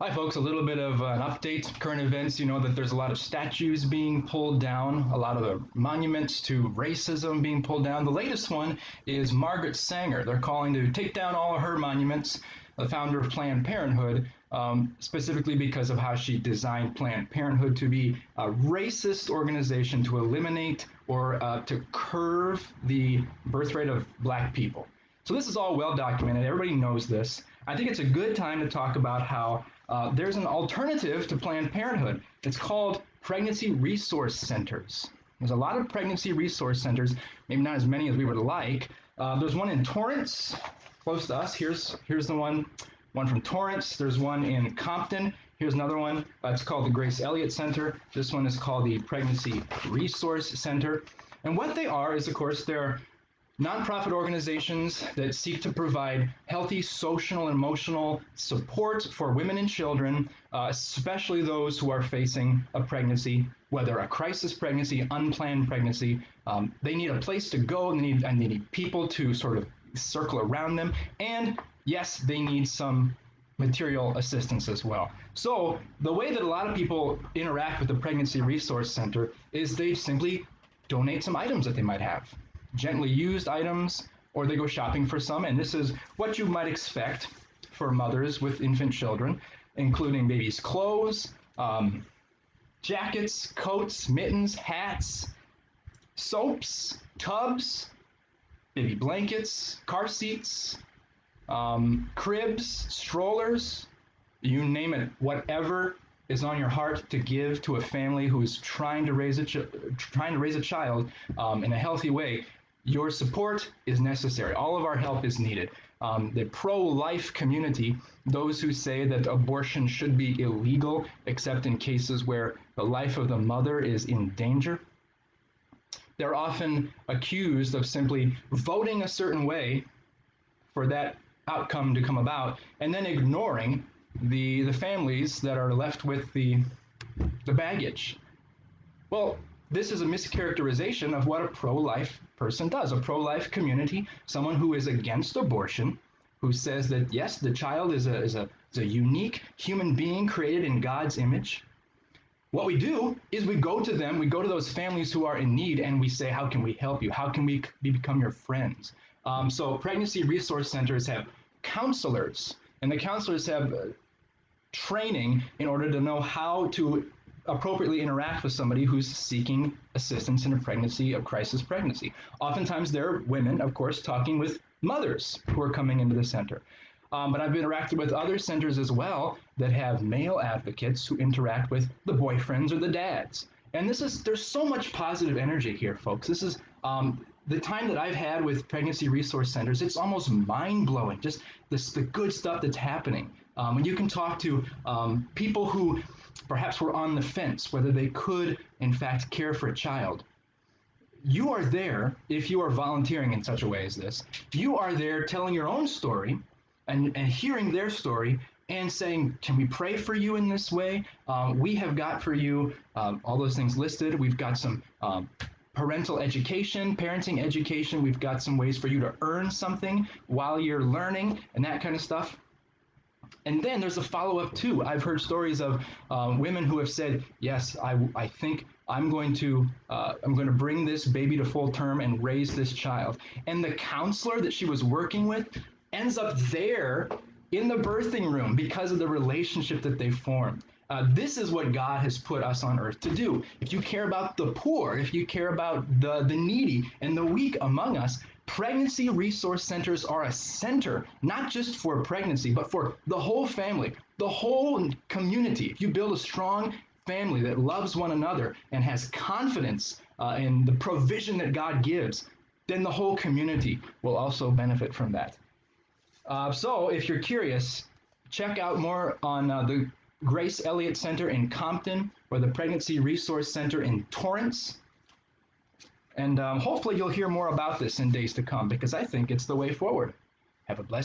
Hi, folks. A little bit of an update, current events. You know that there's a lot of statues being pulled down, a lot of the monuments to racism being pulled down. The latest one is Margaret Sanger. They're calling to take down all of her monuments, the founder of Planned Parenthood, specifically because of how she designed Planned Parenthood to be a racist organization to eliminate or to curve the birth rate of black people. So this is all well documented. Everybody knows this. I think it's a good time to talk about how there's an alternative to Planned Parenthood. It's called pregnancy resource centers. There's a lot of pregnancy resource centers, maybe not as many as we would like. There's one in Torrance, close to us. Here's the one from Torrance. There's one in Compton. Here's another one. It's called the Grace Elliott Center. This one is called the Pregnancy Resource Center. And what they are is, of course, they're nonprofit organizations that seek to provide healthy social and emotional support for women and children, especially those who are facing a pregnancy, whether a crisis pregnancy, unplanned pregnancy. They need a place to go, and they need people to sort of circle around them. And yes, they need some material assistance as well. So the way that a lot of people interact with the Pregnancy Resource Center is they simply donate some items that they might have, gently used items, or they go shopping for some. And this is what you might expect for mothers with infant children, including babies' clothes, jackets, coats, mittens, hats, soaps, tubs, baby blankets, car seats, cribs, strollers, you name it, whatever is on your heart to give to a family who is trying to raise a child in a healthy way. Your support is necessary. All of our help is needed. The pro-life community, those who say that abortion should be illegal except in cases where the life of the mother is in danger, they're often accused of simply voting a certain way for that outcome to come about, and then ignoring the families that are left with the baggage. Well, this is a mischaracterization of what a pro-life person does. A pro-life community, someone who is against abortion, who says that yes, the child is a unique human being created in God's image. What we do is we go to them, we go to those families who are in need, and we say, how can we help you? How can we become your friends? So pregnancy resource centers have counselors, and the counselors have training in order to know how to appropriately interact with somebody who's seeking assistance in a pregnancy, a crisis pregnancy. Oftentimes they're women, of course, talking with mothers who are coming into the center. But I've interacted with other centers as well that have male advocates who interact with the boyfriends or the dads. And there's so much positive energy here, folks. This is the time that I've had with pregnancy resource centers. It's almost mind blowing, just the good stuff that's happening. When you can talk to people who perhaps were on the fence whether they could, in fact, care for a child. You are there, if you are volunteering in such a way as this, you are there telling your own story and hearing their story and saying, can we pray for you in this way? We have got for you all those things listed. We've got some parental education, parenting education. We've got some ways for you to earn something while you're learning and that kind of stuff. And then there's a follow-up too. I've heard stories of women who have said, yes, I think I'm going to bring this baby to full term and raise this child. And the counselor that she was working with ends up there in the birthing room because of the relationship that they formed. This is what God has put us on earth to do. If you care about the poor, if you care about the needy and the weak among us, pregnancy resource centers are a center, not just for pregnancy, but for the whole family, the whole community. If you build a strong family that loves one another and has confidence in the provision that God gives, then the whole community will also benefit from that. So if you're curious, check out more on the Grace Elliott Center in Compton or the Pregnancy Resource Center in Torrance. And hopefully you'll hear more about this in days to come because I think it's the way forward. Have a blessed